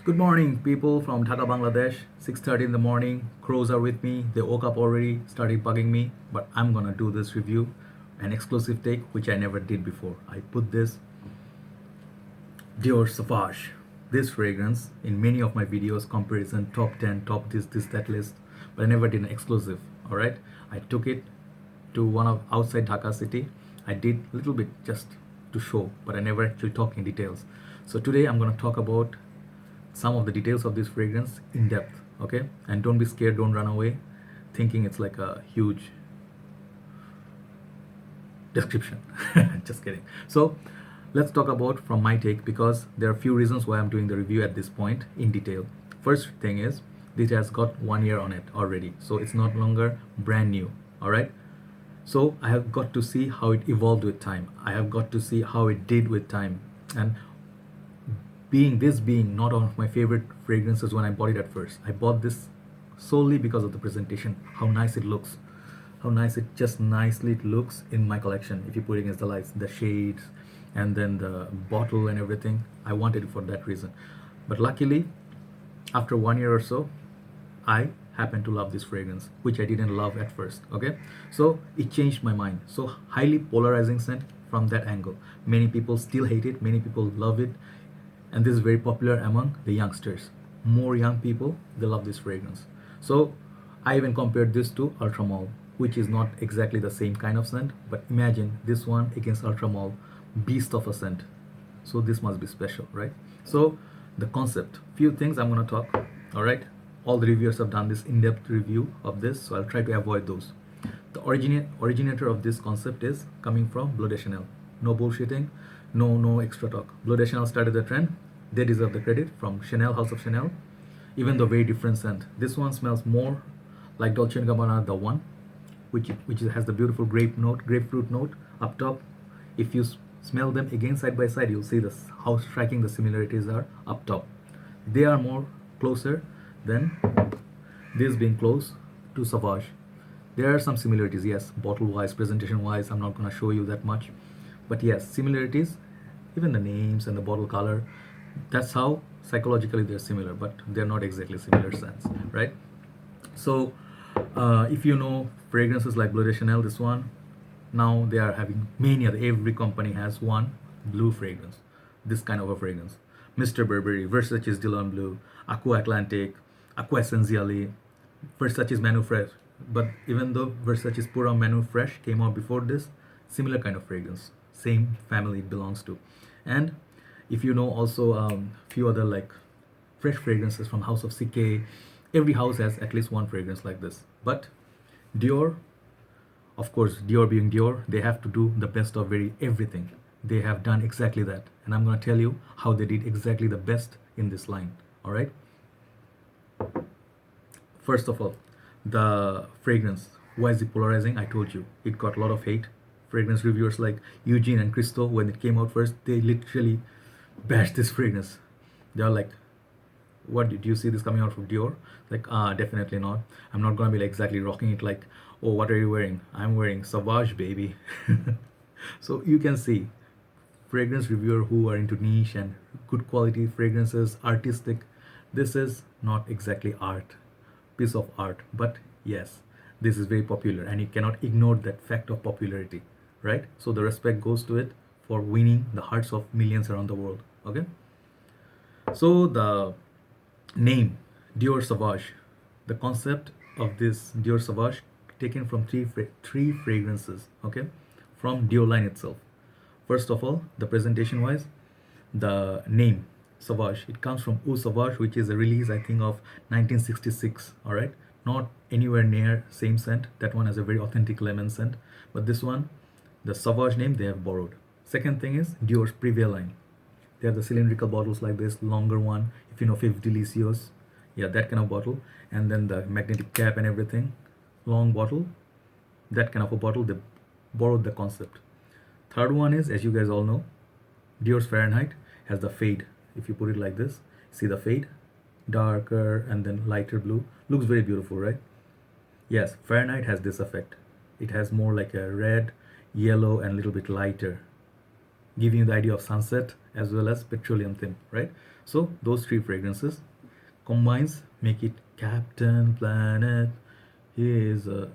Good morning, people from Dhaka, Bangladesh. 6:30 in the morning. Crows are with me. They woke up already, started bugging me, but I'm gonna do this review, an exclusive take which I never did before. I put this Dior Sauvage, this fragrance in many of my videos, comparison, top 10, top this, that list, but I never did an exclusive. All right, I took it to one of outside Dhaka city. I did a little bit just to show, but I never actually talk in details. So today I'm gonna talk about some of the details of this fragrance in depth. Okay, and don't be scared, don't run away thinking it's like a huge description. Just kidding. So let's talk about from my take, because there are a few reasons why I'm doing the review at this point in detail. First thing is, this has got 1 year on it already, so it's not longer brand new. All right, so I have got to see how it evolved with time. I have got to see how it did with time. And being not one of my favorite fragrances when I bought it at first, I bought this solely because of the presentation, how nice it looks, how nice it just nicely it looks in my collection. If you put it against the lights, the shades, and then the bottle and everything, I wanted it for that reason. But luckily, after 1 year or so, I happen to love this fragrance, which I didn't love at first. Okay, so it changed my mind. So highly polarizing scent from that angle. Many people still hate it, many people love it, and this is very popular among the youngsters. More young people, they love this fragrance. So I even compared this to Ultramall, which is not exactly the same kind of scent, but imagine this one against Ultramall, beast of a scent. So this must be special, right? So the concept, few things I'm going to talk. All right, all the reviewers have done this in-depth review of this, so I'll try to avoid those. The originator of this concept is coming from Bleu de Chanel. No bullshitting, no extra talk. Bleu de Chanel started the trend. They deserve the credit from Chanel, House of Chanel. Even though very different scent. This one smells more like Dolce & Gabbana, the one, which has the beautiful grapefruit note up top. If you smell them again side by side, you'll see this how striking the similarities are up top. They are more closer than this being close to Sauvage. There are some similarities, yes, bottle wise, presentation wise. I'm not going to show you that much, but yes, similarities, even the names and the bottle color, that's how psychologically they're similar, but they're not exactly similar scents, right? So if you know fragrances like Bleu de Chanel, this one, now they are having many other, every company has one blue fragrance, this kind of a fragrance. Mr. Burberry, Versace's Dylan Blue, Aqua Atlantic, Aqua Essentiale, Versace's Manu Fresh. But even though Versace's Pura Manu Fresh came out before this, similar kind of fragrance, same family it belongs to. And if you know also few other like fresh fragrances from House of CK, every house has at least one fragrance like this. But Dior, of course, Dior being Dior, they have to do the best of very everything. They have done exactly that, and I'm going to tell you how they did exactly the best in this line. All right, first of all, the fragrance, why is it polarizing? I told you it got a lot of hate. Fragrance reviewers like Eugene and Christo, when it came out first, they literally bashed this fragrance. They are like, what, did you see this coming out from Dior? Like, definitely not. I'm not gonna be like exactly rocking it like, oh, what are you wearing? I'm wearing Sauvage, baby. So you can see fragrance reviewer who are into niche and good quality fragrances, artistic, this is not exactly art, piece of art, but yes, this is very popular and you cannot ignore that fact of popularity, right? So the respect goes to it for winning the hearts of millions around the world. Okay, so the name Dior Sauvage, the concept of this Dior Sauvage taken from three fragrances, okay, from Dior line itself. First of all, the presentation wise, the name Sauvage, it comes from Eau Sauvage, which is a release I think of 1966. All right, not anywhere near same scent. That one has a very authentic lemon scent, but this one, the Sauvage name they have borrowed. Second thing is Dior's Privé line. They have the cylindrical bottles like this, longer one, if you know Fifth Delicios, yeah, that kind of bottle, and then the magnetic cap and everything, long bottle, that kind of a bottle. They borrowed the concept. Third one is, as you guys all know, Dior's Fahrenheit has the fade. If you put it like this, see the fade, darker and then lighter blue, looks very beautiful, right? Yes, Fahrenheit has this effect. It has more like a red, yellow, and a little bit lighter. giving you the idea of sunset as well as petroleum theme, right? So those three fragrances combines make it Captain Planet. He is oh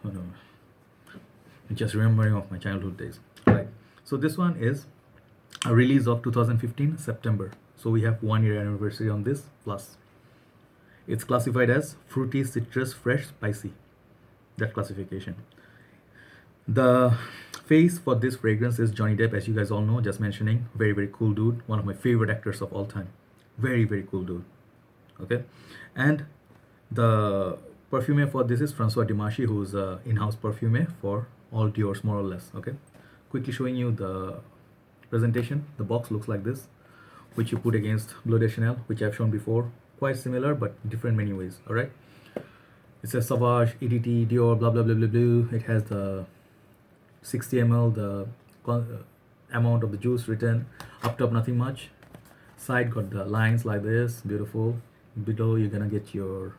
no, just remembering of my childhood days, right? So this one is a release of 2015 September. So we have 1 year anniversary on this. Plus it's classified as fruity, citrus, fresh, spicy, that classification. The face for this fragrance is Johnny Depp, as you guys all know, just mentioning. Very, very cool dude. One of my favorite actors of all time. Very, very cool dude. Okay. And the perfumer for this is Francois Dimashi, who's a in-house perfumer for all Dior's, more or less. Okay. Quickly showing you the presentation. The box looks like this, which you put against Bleu de Chanel, which I've shown before. Quite similar, but different many ways. All right. It says Sauvage, EDT, Dior, blah, blah, blah, blah, blah. It has the 60 ml, the amount of the juice written. Up top, nothing much. Side got the lines like this, beautiful. Below, you're gonna get your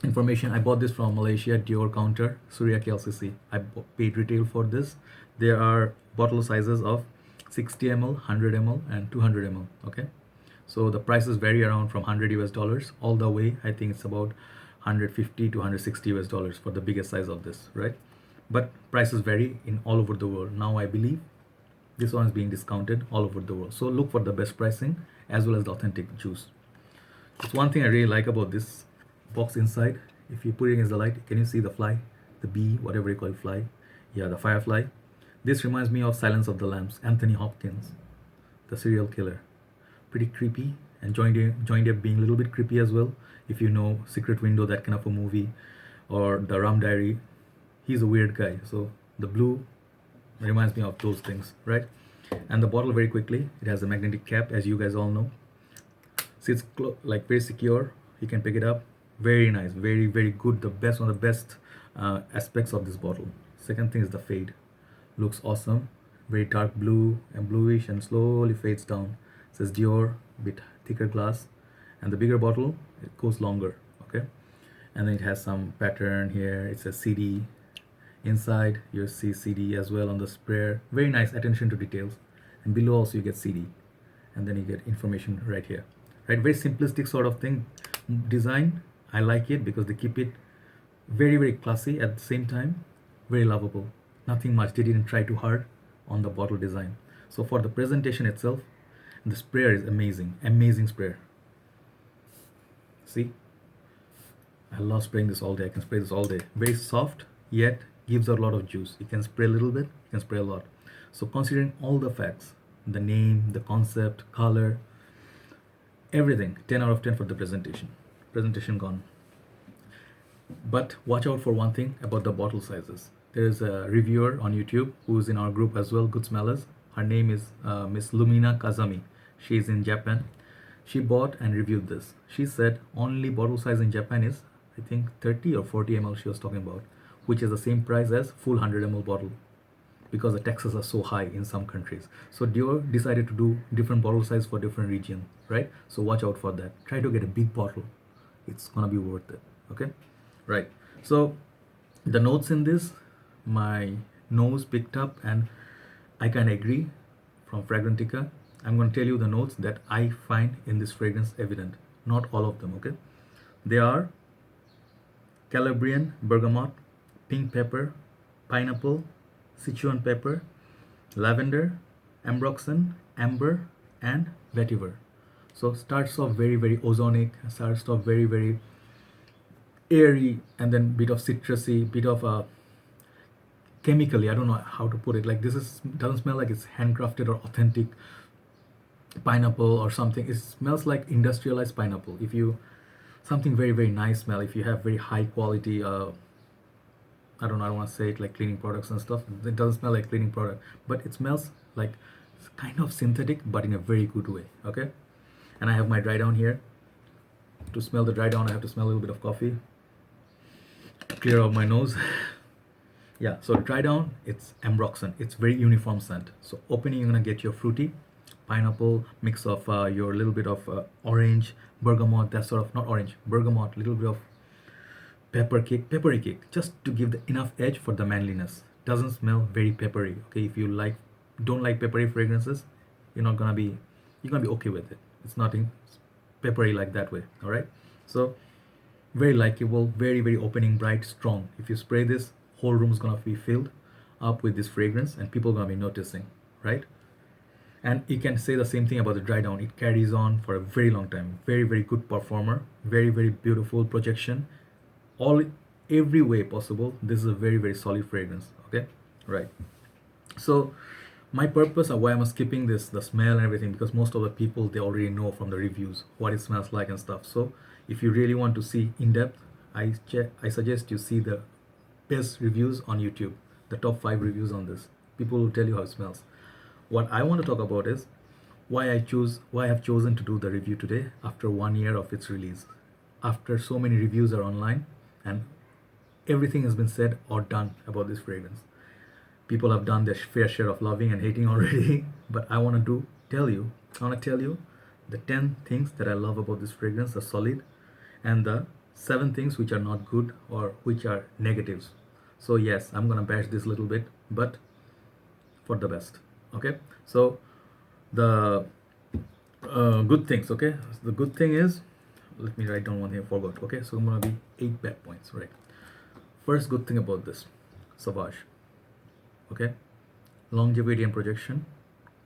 information. I bought this from Malaysia, Dior counter, Suriaki LCC. I paid retail for this. There are bottle sizes of 60 ml, 100 ml, and 200 ml. Okay, so the prices vary around from 100 US dollars all the way. I think it's about 150 to 160 US dollars for the biggest size of this, right? But prices vary in all over the world. Now I believe this one is being discounted all over the world. So look for the best pricing as well as the authentic juice. It's one thing I really like about this box inside. If you put it against the light, can you see the fly, the bee, whatever you call it, fly? Yeah, the firefly. This reminds me of Silence of the Lambs, Anthony Hopkins, the serial killer. Pretty creepy, and Johnny Depp being a little bit creepy as well. If you know Secret Window, that kind of a movie, or The Rum Diary, he's a weird guy. So the blue reminds me of those things, right? And the bottle, very quickly, it has a magnetic cap, as you guys all know. Sits like very secure. You can pick it up. Very nice, very, very good. The best, one of the best aspects of this bottle. Second thing is the fade. Looks awesome. Very dark blue and bluish, and slowly fades down. It says Dior, bit thicker glass, and the bigger bottle, it goes longer. Okay, and then it has some pattern here. It says CD. Inside you see CD as well on the sprayer. Very nice attention to details. And below also you get CD, and then you get information right here. Right, very simplistic sort of thing. Design, I like it because they keep it very, very classy at the same time. Very lovable. Nothing much. They didn't try too hard on the bottle design. So for the presentation itself, the sprayer is amazing. Amazing sprayer. See, I love spraying this all day. I can spray this all day. Very soft, yet gives a lot of juice. You can spray a little bit, you can spray a lot. So considering all the facts, the name, the concept, color, everything, 10 out of 10 for the presentation. Presentation gone. But watch out for one thing about the bottle sizes. There is a reviewer on YouTube who is in our group as well, Good Smellers. Her name is Miss Lumina Kazami. She is in Japan. She bought and reviewed this. She said only bottle size in Japan is, I think, 30 or 40 ml she was talking about, which is the same price as full 100 ml bottle, because the taxes are so high in some countries. So Dior decided to do different bottle size for different region, right? So watch out for that. Try to get a big bottle. It's gonna be worth it. Okay, right? So the notes in this, my nose picked up, and I can agree from Fragrantica. I'm going to tell you the notes that I find in this fragrance evident. Not all of them, okay? They are Calabrian bergamot, pink pepper, pineapple, Sichuan pepper, lavender, ambroxan, amber, and vetiver. So starts off very, very ozonic, starts off very, very airy, and then bit of citrusy, bit of a chemically, I don't know how to put it, like this is doesn't smell like it's handcrafted or authentic pineapple or something. It smells like industrialized pineapple. If you, something very, very nice smell, if you have very high quality I don't want to say it like cleaning products and stuff, it doesn't smell like cleaning product, but it smells like kind of synthetic, but in a very good way. Okay, and I have my dry down here. To smell the dry down, I have to smell a little bit of coffee to clear out my nose. Yeah, so dry down, it's ambroxan. It's very uniform scent. So opening, you're gonna get your fruity, pineapple, mix of your little bit of orange, bergamot, that sort of, not orange, bergamot, little bit of peppery kick, just to give the enough edge for the manliness. Doesn't smell very peppery. Okay, if you like don't like peppery fragrances, you're not gonna be you're gonna be okay with it. It's nothing peppery like that way. All right. So very likable, very opening, bright, strong. If you spray this, whole room is gonna be filled up with this fragrance, and people gonna be noticing, right? And you can say the same thing about the dry down. It carries on for a very long time. Very good performer. Very beautiful projection. All every way possible. This is a very solid fragrance. Okay, right. So my purpose of why I'm skipping this, the smell and everything, because most of the people, they already know from the reviews what it smells like and stuff. So if you really want to see in depth, I suggest you see the best reviews on YouTube, the top 5 reviews on this. People will tell you how it smells. What I want to talk about is why I have chosen to do the review today after 1 year of its release. After so many reviews are online and everything has been said or done about this fragrance. People have done their fair share of loving and hating already, but I want to tell you the 10 things that I love about this fragrance, the solid, and the 7 things which are not good or which are negatives. So yes, I'm gonna bash this a little bit, but for the best. Okay, so the good things. Okay, the good thing is, let me write down one thing I forgot. Okay, so I'm gonna be 8 bad points. Right. First good thing about this Sauvage. Okay, longevity and projection,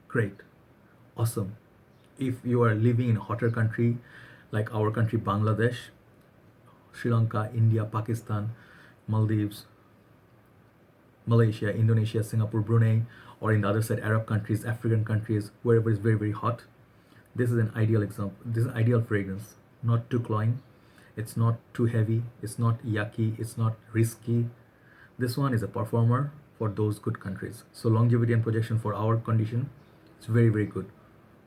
great, awesome. If you are living in a hotter country like our country Bangladesh, Sri Lanka, India, Pakistan, Maldives, Malaysia, Indonesia, Singapore, Brunei, or in the other side Arab countries, African countries, wherever it's very hot, this is an ideal example. This is an ideal fragrance. Not too cloying, it's not too heavy, it's not yucky, it's not risky. This one is a performer for those good countries. So longevity and projection for our condition, it's very good.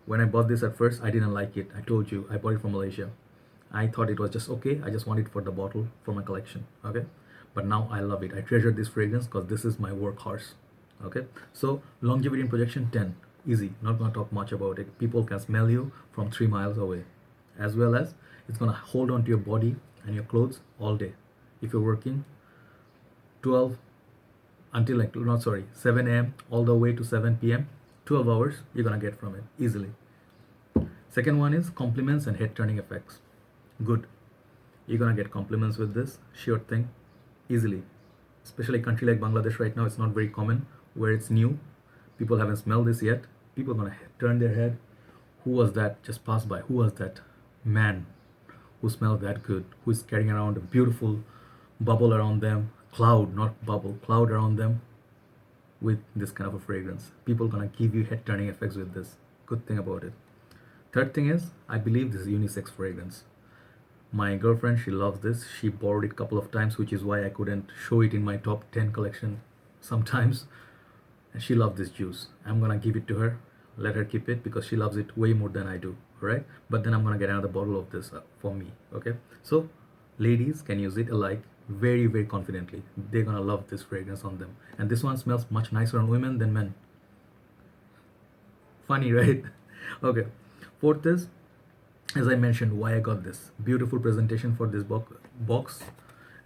When I bought this at first, I didn't like it. I told you, I bought it from Malaysia. I thought it was just okay. I just wanted it for the bottle for my collection. Okay, but now I love it. I treasure this fragrance because this is my workhorse. Okay, so longevity and projection 10, easy. Not gonna talk much about it. People can smell you from 3 miles away, as well as it's gonna hold on to your body and your clothes all day. If you're working 12 until 7 a.m. all the way to 7 p.m., 12 hours you're gonna get from it easily. Second one is compliments and head turning effects. Good, you're gonna get compliments with this, sure thing, easily. Especially a country like Bangladesh right now, it's not very common, where it's new, people haven't smelled this yet. People are gonna turn their head. Who was that just passed by? Who was that man who smelled that good, who is carrying around a beautiful bubble around them, cloud, not bubble, cloud around them, with this kind of a fragrance? People gonna give you head turning effects with this. Good thing about it. Third thing is, I believe this is unisex fragrance. My girlfriend, she loves this. She borrowed it a couple of times, which is why I couldn't show it in my top 10 collection sometimes. And she loved this juice. I'm gonna give it to her, let her keep it, because she loves it way more than I do. Right? But then I'm gonna get another bottle of this for me. Okay, so ladies can use it alike very confidently. They're gonna love this fragrance on them, and this one smells much nicer on women than men. Funny, right? Okay, fourth is, as I mentioned, why I got this beautiful presentation for this box,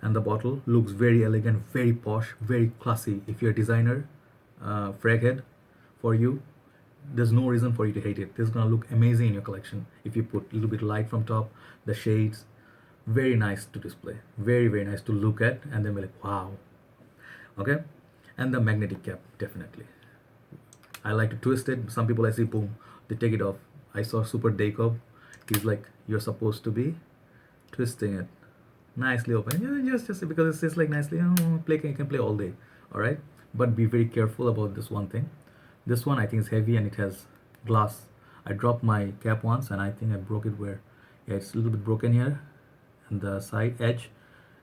and the bottle looks very elegant, very posh, very classy. If you're a designer, fraghead, for you, there's no reason for you to hate it. This is gonna look amazing in your collection if you put a little bit light from top, the shades, very nice to display, very nice to look at, and then be like, wow. Okay, and the magnetic cap, definitely. I like to twist it. Some people I see, boom, they take it off. I saw Super Jacob. He's like, you're supposed to be twisting it nicely open. Yeah, just because it says like nicely. You can play all day. All right, but be very careful about this one thing. This one I think is heavy and it has glass. I dropped my cap once and I think I broke it where, yeah, it's a little bit broken here, and the side edge,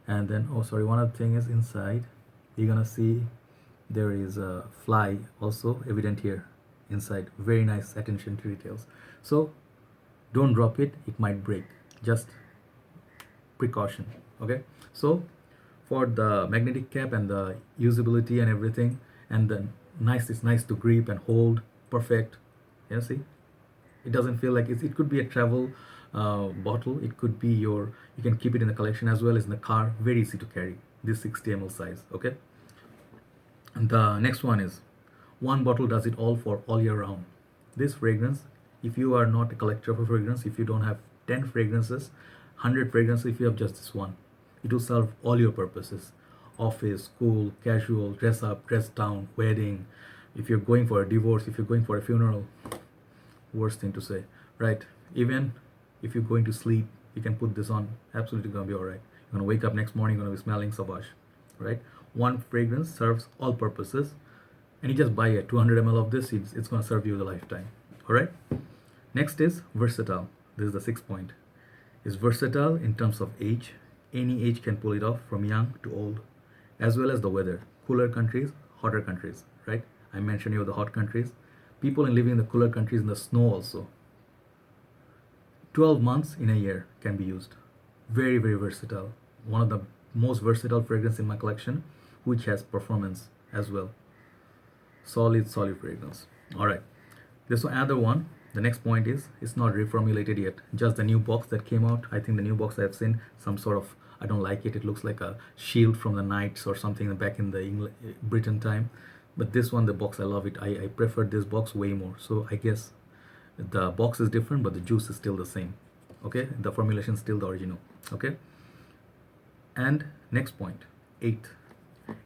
and then one other thing is inside. You're gonna see there is a fly also evident here inside. Very nice attention to details. So don't drop it, it might break. Just precaution. Okay, so for the magnetic cap and the usability and everything, and then it's nice to grip and hold, perfect. Yeah, see, it doesn't feel like it could be a travel bottle. It could be you can keep it in the collection as well as in the car. Very easy to carry, this 60 ml size. Okay, and the next one is One bottle does it all for all year round. This fragrance, if you are not a collector of a fragrance, if you don't have 10 fragrances, 100 fragrances, if you have just this one, it will serve all your purposes: office, school, casual, dress up, dress down, wedding, if you're going for a divorce, if you're going for a funeral. Worst thing to say, right? Even if you're going to sleep, you can put this on, absolutely gonna be all right. You're gonna wake up next morning, you're gonna be smelling Sauvage, right? One fragrance serves all purposes, and you just buy a 200 ml of this, it's gonna serve you a lifetime. All right. Next is versatile. This is the 6th point. Is versatile in terms of age. Any age can pull it off, from young to old, as well as the weather. Cooler countries, hotter countries, right? I mentioned you the hot countries. People living in the cooler countries in the snow also. 12 months in a year can be used. Very, very versatile. One of the most versatile fragrance in my collection, which has performance as well. Solid fragrance. All right. There's another one. The next point is, it's not reformulated yet. Just the new box that came out. I think the new box I've seen, some sort of, I don't like it. It looks like a shield from the knights or something back in the Britain time. But this one, the box, I love it. I prefer this box way more. So I guess the box is different, but the juice is still the same. Okay, the formulation is still the original. Okay. And next point, 8.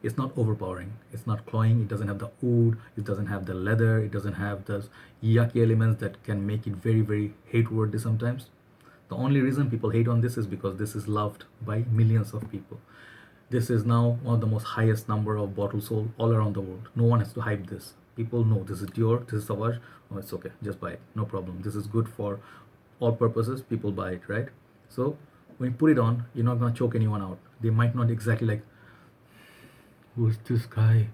It's not overpowering, it's not cloying, it doesn't have the oud, it doesn't have the leather, it doesn't have the yucky elements that can make it very, very hate worthy sometimes. The only reason people hate on this is because this is loved by millions of people. This is now one of the most highest number of bottles sold all around the world. No one has to hype this. People know this is Dior, this is Sauvage. Oh, it's okay, just buy it, no problem. This is good for all purposes, people buy it, right? So when you put it on, you're not gonna choke anyone out. They might not exactly like, who's this guy?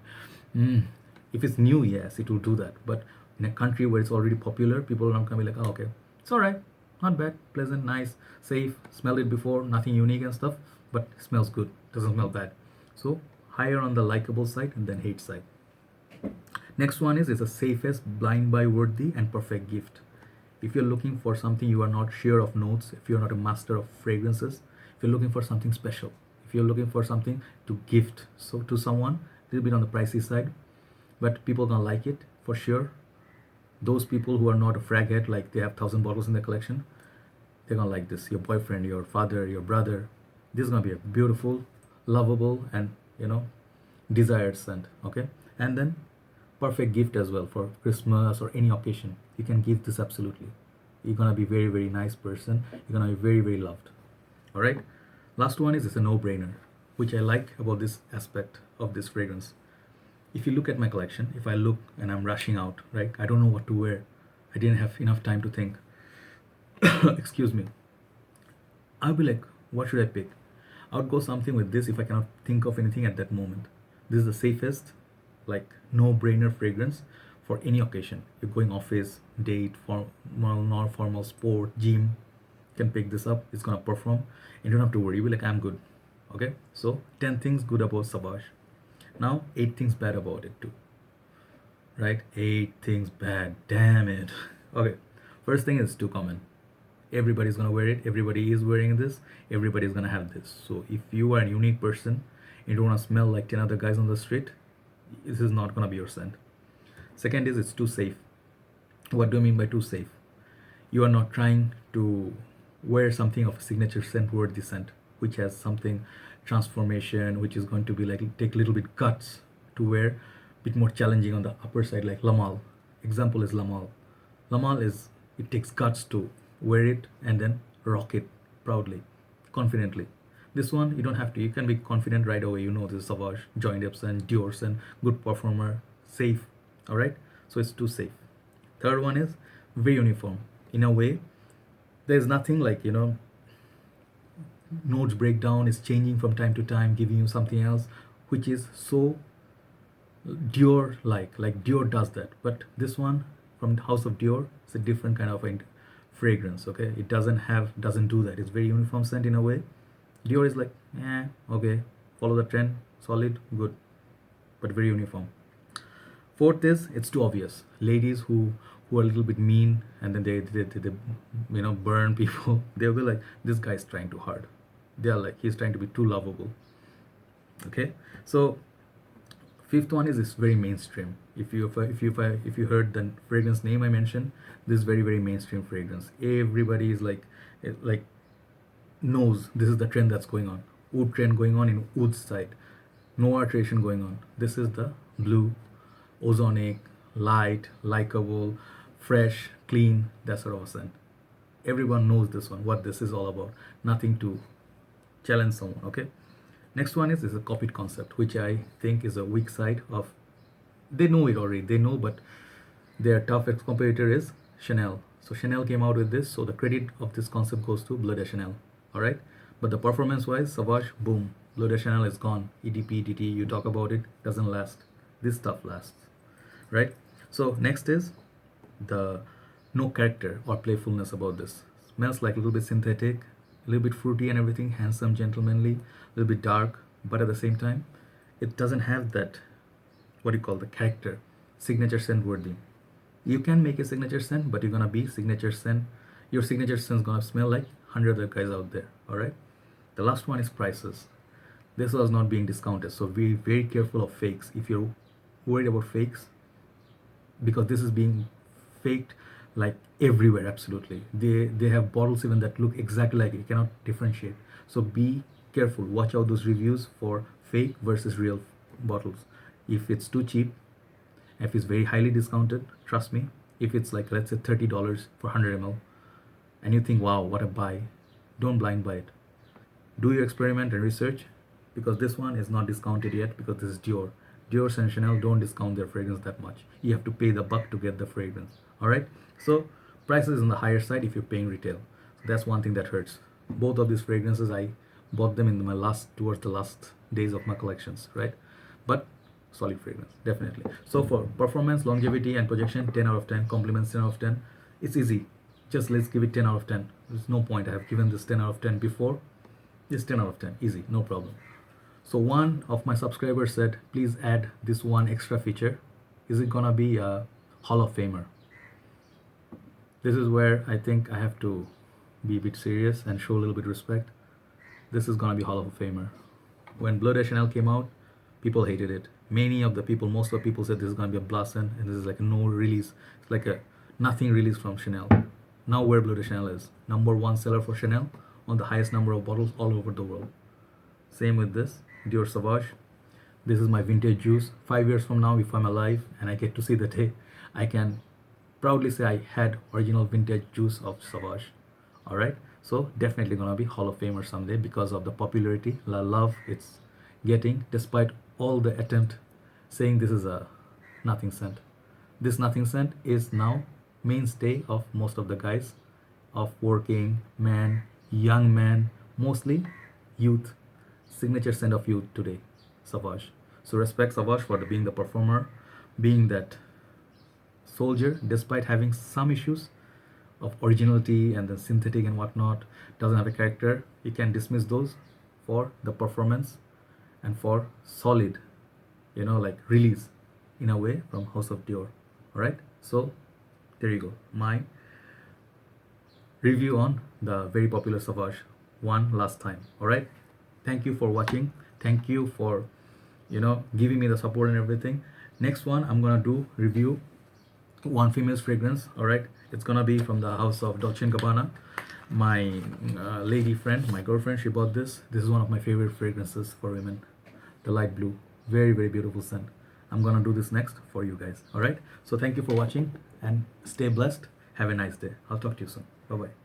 If it's new, yes, it will do that. But in a country where it's already popular, people are not gonna be like, oh, okay, it's all right, not bad, pleasant, nice, safe, smelled it before, nothing unique and stuff, but it smells good, doesn't smell bad. So higher on the likable side and then hate side. Next one is, it's a safest, blind buy worthy and perfect gift. If you're looking for something, you are not sure of notes, if you're not a master of fragrances, if you're looking for something special, if you're looking for something to gift so to someone, a little bit on the pricey side, but people gonna like it for sure. Those people who are not a frag head, like they have 1,000 bottles in their collection, they're gonna like this. Your boyfriend, your father, your brother, this is gonna be a beautiful, lovable, and desired scent. Okay. And then perfect gift as well for Christmas or any occasion. You can give this absolutely. You're gonna be very, very nice person, you're gonna be very, very loved. All right. Last one is, it's a no-brainer, which I like about this aspect of this fragrance. If you look at my collection, if I look and I'm rushing out, right, I don't know what to wear, I didn't have enough time to think, excuse me, I'll be like, what should I pick? I would go something with this if I cannot think of anything at that moment. This is the safest, like no-brainer fragrance for any occasion. You're going office, date, formal, non-formal, sport, gym, can pick this up, it's gonna perform. You don't have to worry, you'll be like, I'm good. Okay, so 10 things good about Sauvage. Now 8 things bad about it too, right? 8 things bad, damn it. Okay, first thing is too common. Everybody's gonna wear it, everybody is wearing this, everybody's gonna have this. So if you are a unique person, you don't want to smell like 10 other guys on the street, this is not gonna be your scent. Second is, it's too safe. What do I mean by too safe? You are not trying to wear something of a signature scent worthy scent, which has something transformation, which is going to be like take a little bit guts to wear, a bit more challenging on the upper side, like Lamal. Example is Lamal. Lamal is, it takes guts to wear it and then rock it proudly, confidently. This one, you don't have to, you can be confident right away, this is Sauvage, Joint Epson, Dior Sauvage, good performer, safe. All right, so it's too safe. Third one is very uniform. In a way, there's nothing like, notes breakdown is changing from time to time, giving you something else, which is so Dior like Dior does that. But this one from the House of Dior, it's a different kind of fragrance. Okay, it doesn't do that. It's very uniform scent in a way. Dior is like, okay, follow the trend, solid, good, but very uniform. Fourth is, it's too obvious. Ladies who are a little bit mean and then they burn people, they'll be like, this guy's trying too hard. They're like, he's trying to be too lovable. Okay, so Fifth one is this very mainstream. If you heard the fragrance name I mentioned, this is very mainstream fragrance. Everybody is like knows this is the trend that's going on. Oud trend going on in Oud side. Noir tradition going on. This is the blue, ozonic, light, likable, fresh, clean, that sort of a scent. Everyone knows this one, what this is all about. Nothing to challenge someone, okay? Next one is a copied concept, which I think is a weak side of. They know it already. They know, but their toughest competitor is Chanel. So Chanel came out with this. So the credit of this concept goes to Bleu de Chanel. All right. But the performance-wise, Sauvage, boom, Bleu de Chanel is gone. EDP, EDT, you talk about it, doesn't last. This stuff lasts, right? So next is the no character or playfulness about this. Smells like a little bit synthetic, a little bit fruity and everything, handsome, gentlemanly, a little bit dark, but at the same time, it doesn't have that, what do you call, the character, signature scent worthy. You can make a signature scent, but you're gonna be signature scent. Your signature scent is gonna smell like 100 other guys out there. All right. The last one is prices. This was not being discounted, so be very careful of fakes. If you're worried about fakes, because this is being faked like everywhere. Absolutely, they have bottles even that look exactly like it. You cannot differentiate. So be careful. Watch out those reviews for fake versus real bottles. If it's too cheap, if it's very highly discounted, trust me. If it's like, let's say $30 for 100 ml, and you think, wow, what a buy, don't blind buy it. Do your experiment and research, because this one is not discounted yet, because this is Dior. Dior and Chanel don't discount their fragrance that much. You have to pay the buck to get the fragrance. All right. So prices on the higher side if you're paying retail. So that's one thing that hurts. Both of these fragrances, I bought them in my towards the last days of my collections, right? But solid fragrance, definitely. So for performance, longevity, and projection, 10 out of 10. Compliments, 10 out of 10. It's easy. Just let's give it 10 out of 10. There's no point. I have given this 10 out of 10 before. It's 10 out of 10. Easy, no problem. So one of my subscribers said, please add this one extra feature. Is it gonna be a Hall of Famer? This is where I think I have to be a bit serious and show a little bit respect. This is gonna be Hall of Famer. When Bleu de Chanel came out, people hated it. Many of the people, most of the people said this is gonna be a blast and this is like a no release. It's like a nothing release from Chanel. Now where Bleu de Chanel is, #1 seller for Chanel on the highest number of bottles all over the world. Same with this Dior Sauvage. This is my vintage juice. 5 years from now, if I'm alive and I get to see the day, I can proudly say I had original vintage juice of Sauvage. All right. So definitely gonna be Hall of Famer someday because of the popularity, the love it's getting, despite all the attempt saying this is a nothing scent. This nothing scent is now mainstay of most of the guys, of working man, young man, mostly youth. Signature scent of youth today, Sauvage. So respect Sauvage for being the performer, being that soldier, despite having some issues of originality and the synthetic and whatnot, doesn't have a character. You can dismiss those for the performance and for solid, like release in a way from House of Dior. All right. So there you go. My review on the very popular Sauvage one last time. All right. Thank you for watching. Thank you for giving me the support and everything. Next one, I'm gonna do review one female's fragrance. All right, it's gonna be from the house of Dolce & Gabbana. My lady friend, my girlfriend, she bought this. This is one of my favorite fragrances for women, the light blue. Very beautiful scent. I'm gonna do this next for you guys. All right, so thank you for watching and stay blessed. Have a nice day. I'll talk to you soon. Bye bye.